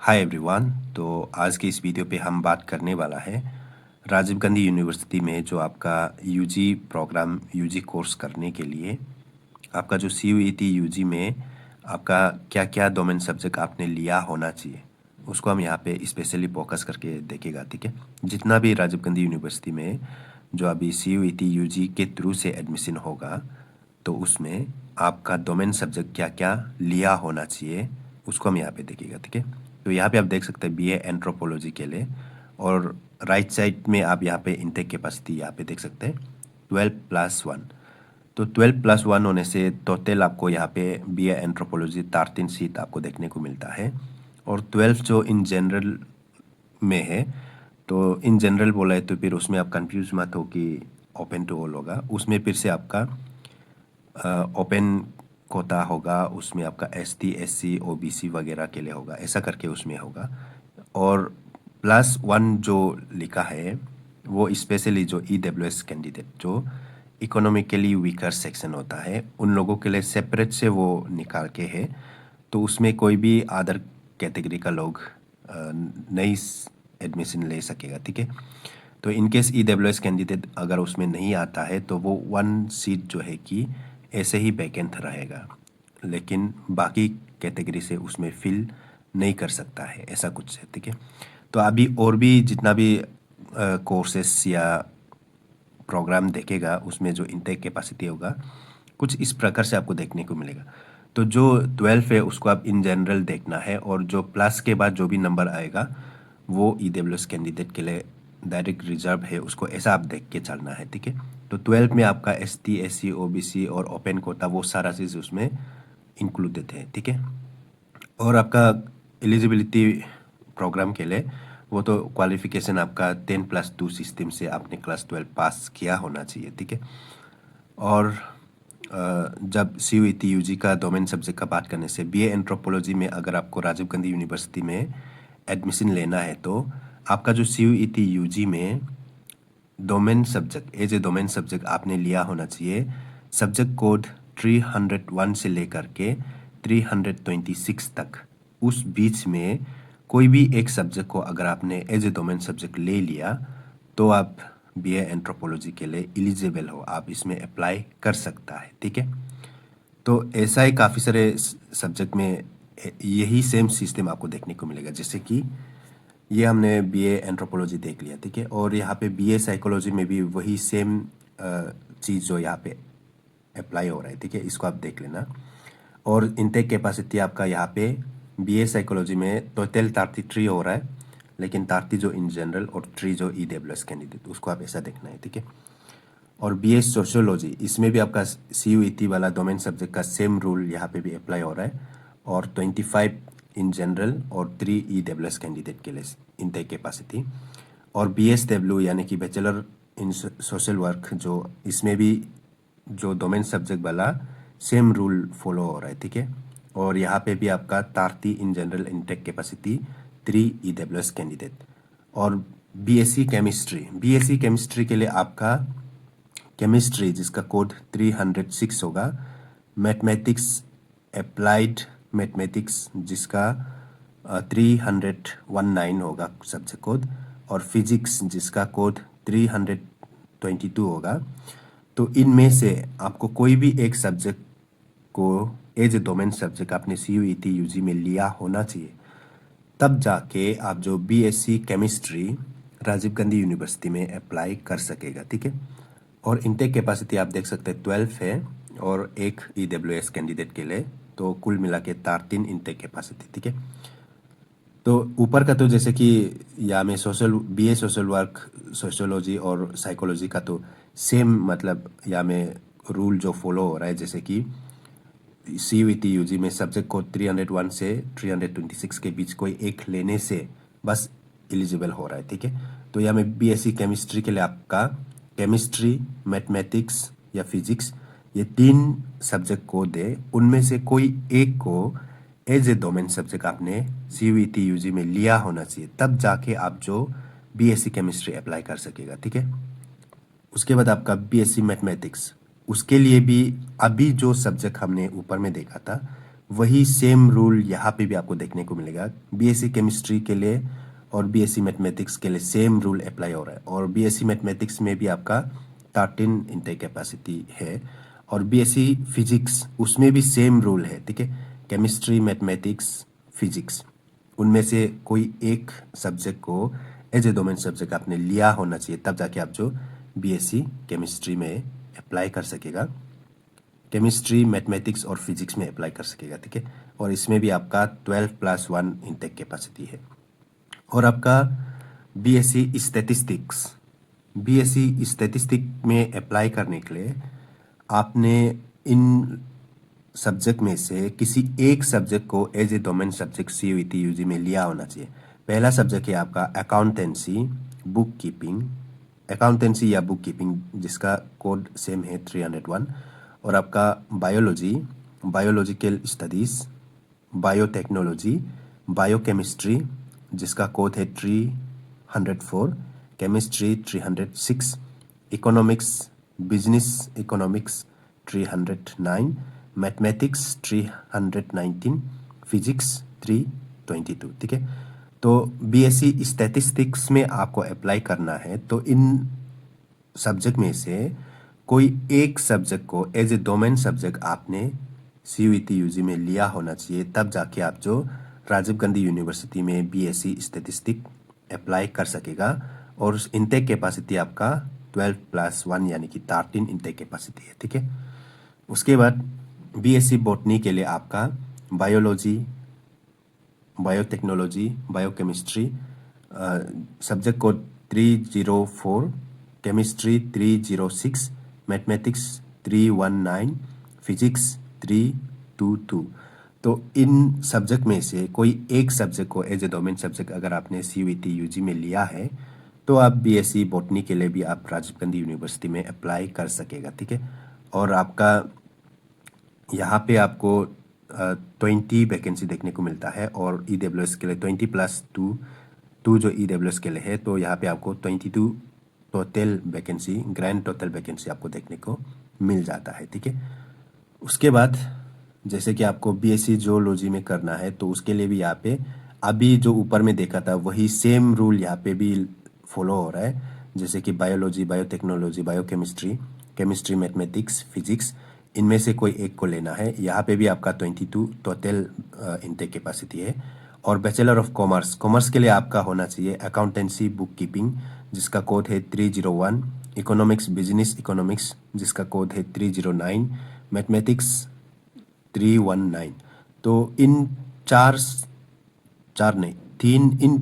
Hi everyone. तो आज के इस वीडियो पे हम बात करने वाला है राजीव गांधी यूनिवर्सिटी में जो आपका यूजी प्रोग्राम यूजी कोर्स करने के लिए आपका जो CUET यूजी में आपका क्या क्या डोमेन सब्जेक्ट आपने लिया होना चाहिए उसको हम यहाँ पे स्पेशली फोकस करके देखेगा। ठीक है, जितना भी राजीव गांधी यूनिवर्सिटी में जो अभी CUET यूजी के थ्रू से एडमिशन होगा तो उसमें आपका डोमेन सब्जेक्ट क्या क्या लिया होना चाहिए उसको हम यहाँ पे देखेगा। ठीक है, तो यहाँ पे आप देख सकते हैं BA एंथ्रोपोलॉजी के लिए, और राइट साइड में आप यहाँ पे इनटेक कैपेसिटी यहाँ पे देख सकते हैं 12+1। तो 12+1 होने से टोटल आपको यहाँ पे BA एंथ्रोपोलॉजी 13 सीट आपको देखने को मिलता है। और 12 जो इन जनरल में है, तो इन जनरल बोला है तो फिर उसमें आप कंफ्यूज मत हो कि ओपन टू ऑल होगा। उसमें फिर से आपका ओपन कोटा होगा, उसमें आपका ST SC OBC वगैरह के लिए होगा, ऐसा करके उसमें होगा। और +1 जो लिखा है वो स्पेशली जो EWS कैंडिडेट जो इकोनॉमिकली वीकर सेक्शन होता है उन लोगों के लिए सेपरेट से वो निकाल के है। तो उसमें कोई भी अदर कैटेगरी का लोग नई एडमिशन ले सकेगा। ठीक है, तो इनकेस EWS कैंडिडेट अगर उसमें नहीं आता है तो वो 1 सीट जो है कि ऐसे ही वैकेंट रहेगा, लेकिन बाकी कैटेगरी से उसमें फिल नहीं कर सकता है, ऐसा कुछ है। ठीक है, तो अभी और भी जितना भी कोर्सेस या प्रोग्राम देखेगा उसमें जो इनटेक कैपेसिटी होगा कुछ इस प्रकार से आपको देखने को मिलेगा। तो जो 12 है उसको आप इन जनरल देखना है, और जो प्लस के बाद जो भी नंबर आएगा वो EWS कैंडिडेट के लिए डायरेक्ट रिजर्व है, उसको ऐसा आप देख के चलना है। ठीक है, तो 12 में आपका ST SC OBC और ओपन कोटा वो सारा चीज़ उसमें इंक्लूडेड है। ठीक है, और आपका एलिजिबिलिटी प्रोग्राम के लिए वो तो क्वालिफिकेशन आपका 10+2 सिस्टम से आपने क्लास 12 पास किया होना चाहिए। ठीक है, और जब CUET यूजी का डोमेन सब्जेक्ट का बात करने से BA एंथ्रोपोलॉजी में अगर आपको राजीव गांधी यूनिवर्सिटी में एडमिशन लेना है तो आपका जो CUET यूजी में domain subject as a domain subject आपने लिया होना चाहिए सब्जेक्ट कोड 301 से लेकर के 326 तक। उस बीच में कोई भी एक सब्जेक्ट को अगर आपने एज ए डोमेन सब्जेक्ट ले लिया तो आप BA एंथ्रोपोलॉजी के लिए एलिजिबल हो, आप इसमें अप्लाई कर सकता है। ठीक है, तो ऐसा ही काफ़ी सारे सब्जेक्ट में यही सेम सिस्टम आपको देखने को मिलेगा। जैसे कि ये हमने BA एंथ्रोपोलॉजी देख लिया। ठीक है, और यहाँ पे BA साइकोलॉजी में भी वही सेम चीज़ जो यहाँ पे अप्लाई हो रहा है। ठीक है, इसको आप देख लेना। और इनटेक कैपेसिटी आपका यहाँ पे BA साइकोलॉजी में टोटल 33 हो रहा है, लेकिन 30 जो इन जनरल और 3 जो EWS कैंडिडेट, उसको आप ऐसा देखना है। ठीक है, और BA सोशियोलॉजी इसमें भी आपका CUET वाला डोमेन सब्जेक्ट का सेम रूल यहाँ पे भी अप्लाई हो रहा है, और 25 इन जनरल और 3 EWS कैंडिडेट के लिए इनटेक कैपेसिटी। और BSW यानी कि बैचलर इन सोशल वर्क जो इसमें भी जो डोमेन सब्जेक्ट वाला सेम रूल फॉलो हो रहा है। ठीक है, और यहाँ पे भी आपका 30 in general intake capacity 3 EWS candidate. और BSc केमिस्ट्री के लिए आपका केमिस्ट्री जिसका कोड 306 होगा, मैथमेटिक्स अप्लाइड मैथमेटिक्स जिसका 319 होगा सब्जेक्ट कोड, और फिजिक्स जिसका कोड 322 होगा। तो इनमें से आपको कोई भी एक सब्जेक्ट को एज ए डोमेन सब्जेक्ट आपने CUET यूजी में लिया होना चाहिए, तब जाके आप जो BSc chemistry Rajiv Gandhi university में अप्लाई कर सकेगा। ठीक है, और इनटेक कैपेसिटी आप देख सकते हैं 12 है, और एक EWS कैंडिडेट के लिए तो कुल मिला के 13 इनटेक कैपेसिटी। ठीक है, तो ऊपर का तो जैसे कि या में BA सोशल वर्क सोशियोलॉजी और साइकोलॉजी का तो सेम मतलब या में रूल जो फॉलो हो रहा है, जैसे कि CUET यूजी में सब्जेक्ट को 301 से 326 के बीच कोई एक लेने से बस एलिजिबल हो रहा है। ठीक है, तो यहाँ में BSc केमिस्ट्री के लिए आपका केमिस्ट्री, मैथमेटिक्स या फिजिक्स ये 3 सब्जेक्ट को दे, उनमें से कोई एक को एज ए डोमेन सब्जेक्ट आपने CUET यूजी में लिया होना चाहिए, तब जाके आप जो BSc केमिस्ट्री अप्लाई कर सकेगा। ठीक है, उसके बाद आपका BSc मैथमेटिक्स, उसके लिए भी अभी जो सब्जेक्ट हमने ऊपर में देखा था वही सेम रूल यहाँ पे भी आपको देखने को मिलेगा। बीएससी केमिस्ट्री के लिए और बीएससी मैथमेटिक्स के लिए सेम रूल अप्लाई हो रहा है, और बीएससी मैथमेटिक्स में भी आपका 13 इनटेक कैपेसिटी है, और बीएससी फिजिक्स उसमें भी सेम रूल है, ठीक है। केमिस्ट्री, मैथमेटिक्स, फिजिक्स, उनमें से कोई एक सब्जेक्ट को एज ए डोमेन सब्जेक्ट आपने लिया होना चाहिए, तब जाके आप जो बीएससी केमिस्ट्री में अप्लाई कर सकेगा, केमिस्ट्री, मैथमेटिक्स और फिजिक्स में अप्लाई कर सकेगा, ठीक है। और इसमें भी आपका 12+1 इनटेक कैपेसिटी है। और आपका बीएससी स्टैटिस्टिक्स, बीएससी स्टैटिस्टिक में अप्लाई करने के लिए आपने इन सब्जेक्ट में से किसी एक सब्जेक्ट को as a domain subject CUET UG में लिया होना चाहिए। पहला सब्जेक्ट है आपका अकाउंटेंसी, बुक कीपिंग, अकाउंटेंसी या बुक कीपिंग जिसका कोड सेम है 301, और आपका biology, biological studies, biotechnology, biochemistry जिसका कोड है 304, chemistry 306, economics, business economics 309, mathematics 319, physics 322, ठीक है। तो बीएससी स्टैटिस्टिक्स में आपको अप्लाई करना है, तो इन सब्जेक्ट में से कोई एक सब्जेक्ट को एज ए डोमेन सब्जेक्ट आपने सीयूईटी यूजी में लिया होना चाहिए, तब जाके आप जो राजीव गांधी यूनिवर्सिटी में बीएससी स्टैटिस्टिक अप्लाई कर सकेगा। और इनटेक कैपेसिटी आपका 12+1 यानी कि 13 इनटेक कैपेसिटी है, ठीक है। उसके बाद बीएससी बॉटनी के लिए आपका biology, biotechnology, biochemistry subject code 304, chemistry 306, mathematics 319, physics 322। तो इन सब्जेक्ट में से कोई एक सब्जेक्ट को एज ए डोमेन सब्जेक्ट अगर आपने सीयूईटी यूजी में लिया है, तो आप बीएससी बॉटनी के लिए भी आप राजीव गांधी यूनिवर्सिटी में अप्लाई कर सकेगा, ठीक है। और आपका यहाँ पे आपको 20 वैकेंसी देखने को मिलता है, और ईडब्ल्यूएस के लिए 20+2 जो ईडब्ल्यूएस के लिए है, तो यहाँ पे आपको 22 total vacancy, grand total vacancy आपको देखने को मिल जाता है, ठीक है। उसके बाद जैसे कि आपको बीएससी जियोलॉजी में करना है, तो उसके लिए भी यहाँ पे अभी जो ऊपर में देखा था वही सेम रूल यहाँ पे भी फॉलो हो रहा है, जैसे कि biology, biotechnology, biochemistry, chemistry, mathematics, physics, इनमें से कोई एक को लेना है। यहाँ पे भी आपका 22 टोटल इनटेक कैपेसिटी है। और बैचलर ऑफ कॉमर्स, कॉमर्स के लिए आपका होना चाहिए अकाउंटेंसी, बुक कीपिंग जिसका कोड है 301, इकोनॉमिक्स, बिजनेस इकोनॉमिक्स जिसका कोड है 309, मैथमेटिक्स 319। तो इन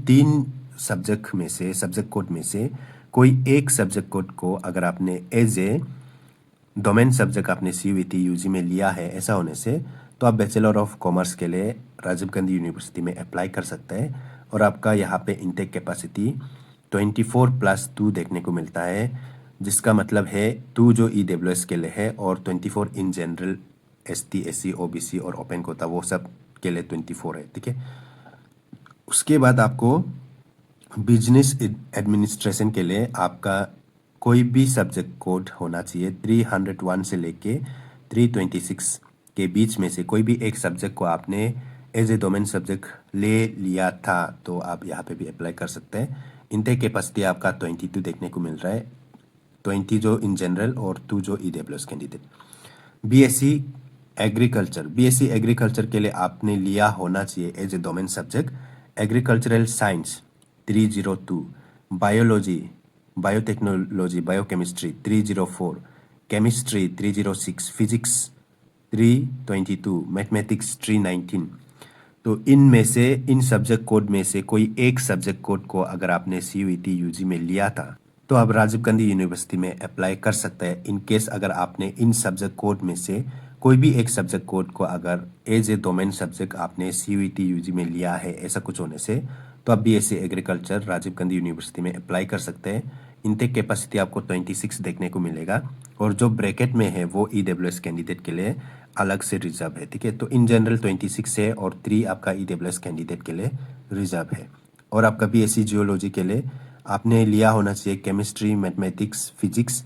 तीन सब्जेक्ट में से, सब्जेक्ट कोड में से कोई एक सब्जेक्ट कोड को अगर आपने एज ए डोमेन सब्जेक्ट आपने सीयूईटी यूजी में लिया है, ऐसा होने से तो आप बैचलर ऑफ कॉमर्स के लिए राजीव गांधी यूनिवर्सिटी में अप्लाई कर सकते हैं। और आपका यहाँ पे इनटेक कैपेसिटी 24+2 देखने को मिलता है, जिसका मतलब है 2 जो ईडब्ल्यूएस के लिए है, और 24 in general ST, SC, OBC और ओपन कोटा वो सब के लिए 24 है, ठीक है। उसके बाद आपको बिजनेस एडमिनिस्ट्रेशन के लिए आपका कोई भी सब्जेक्ट कोड होना चाहिए 301 से लेके 326 के बीच में से कोई भी एक सब्जेक्ट को आपने एज ए डोमेन सब्जेक्ट ले लिया था, तो आप यहाँ पे भी अप्लाई कर सकते हैं। इनटेक कैपेसिटी आपका 22 देखने को मिल रहा है, 20 जो इन जनरल और 2 जो EWS candidate. BSc agriculture, BSc agriculture के लिए आपने लिया होना चाहिए as a domain subject agricultural science 302, biology, biotechnology, biochemistry 304, chemistry 306, physics 322, mathematics 319। तो इनमें से, इन सब्जेक्ट कोड में से कोई एक सब्जेक्ट कोड को अगर आपने सीयूईटी यूजी में लिया था, तो आप राजीव गांधी यूनिवर्सिटी में अप्लाई कर सकते हैं। इन केस अगर आपने इन सब्जेक्ट कोड में से कोई भी एक सब्जेक्ट कोड को अगर एज ए डोमेन सब्जेक्ट आपने सीयूईटी यूजी में लिया है, ऐसा कुछ होने से, तो आप BSc agriculture Rajiv Gandhi university में अप्लाई कर सकते हैं। इनटेक कैपेसिटी आपको 26 देखने को मिलेगा, और जो ब्रैकेट में है वो ईडब्ल्यूएस कैंडिडेट के लिए अलग से रिजर्व है, ठीक है। तो इन जनरल 26 है, और 3 आपका ईडब्ल्यूएस कैंडिडेट के लिए रिजर्व है। और आपका बीएससी जियोलॉजी के लिए आपने लिया होना चाहिए केमिस्ट्री, मैथमेटिक्स, फिजिक्स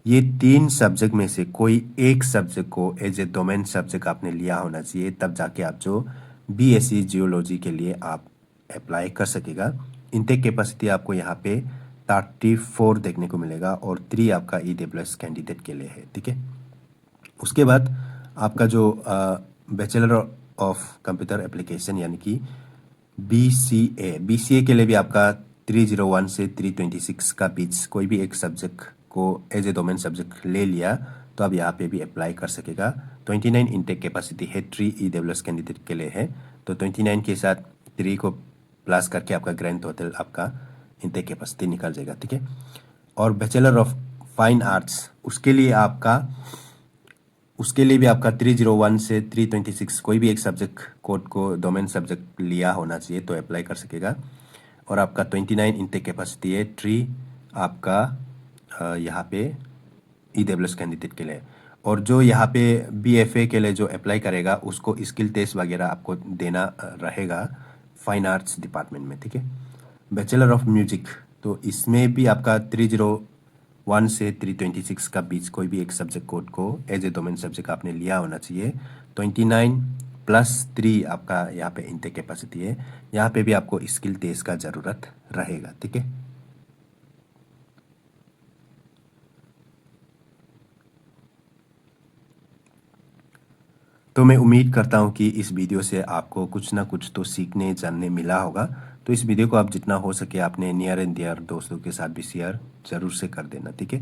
ये 3 सब्जेक्ट में से कोई एक सब्जेक्ट को एज ए डोमेन सब्जेक्ट आपने लिया होना चाहिए, तब जाके आप जो बीएससी जियोलॉजी के लिए आप अप्लाई कर सकेगा। इनटेक कैपेसिटी आपको यहाँ पे 34 देखने को मिलेगा और 3 आपका EWS कैंडिडेट के लिए है, ठीक है। उसके बाद आपका जो बैचलर ऑफ कंप्यूटर एप्लीकेशन यानी कि BCA के लिए भी आपका 301 से 326 का बीच कोई भी एक सब्जेक्ट को एज ए डोमेन सब्जेक्ट ले लिया तो आप यहाँ पे भी अप्लाई कर सकेगा। 29 इनटेक कैपेसिटी है, 3 EWS कैंडिडेट के लिए है, तो 29 के साथ 3 को प्लस करके आपका ग्रैंड टोटल आपका इनटेक कैपेसिटी निकल जाएगा, ठीक है। और बैचलर ऑफ फाइन आर्ट्स उसके लिए भी आपका 301 से 326 कोई भी एक सब्जेक्ट कोड को डोमेन सब्जेक्ट लिया होना चाहिए तो अप्लाई कर सकेगा। और आपका 29 इनटेक कैपेसिटी है, 3 आपका यहाँ पे EWS कैंडिडेट के लिए। और जो यहाँ पे BFA के लिए जो अप्लाई करेगा उसको स्किल टेस्ट वगैरह आपको देना रहेगा फाइन आर्ट्स डिपार्टमेंट में, ठीक है। बैचलर ऑफ म्यूजिक, तो इसमें भी आपका 301 से 326 का बीच कोई भी एक सब्जेक्ट कोड को एज ए डोमेन सब्जेक्ट आपने लिया होना चाहिए। 29 प्लस 3 आपका यहाँ पे इनटेक कैपेसिटी है, यहाँ पे भी आपको स्किल टेस्ट का ज़रूरत रहेगा, ठीक है। तो मैं उम्मीद करता हूँ कि इस वीडियो से आपको कुछ ना कुछ तो सीखने जानने मिला होगा। तो इस वीडियो को आप जितना हो सके अपने नियर एंड डियर दोस्तों के साथ भी शेयर ज़रूर से कर देना, ठीक है।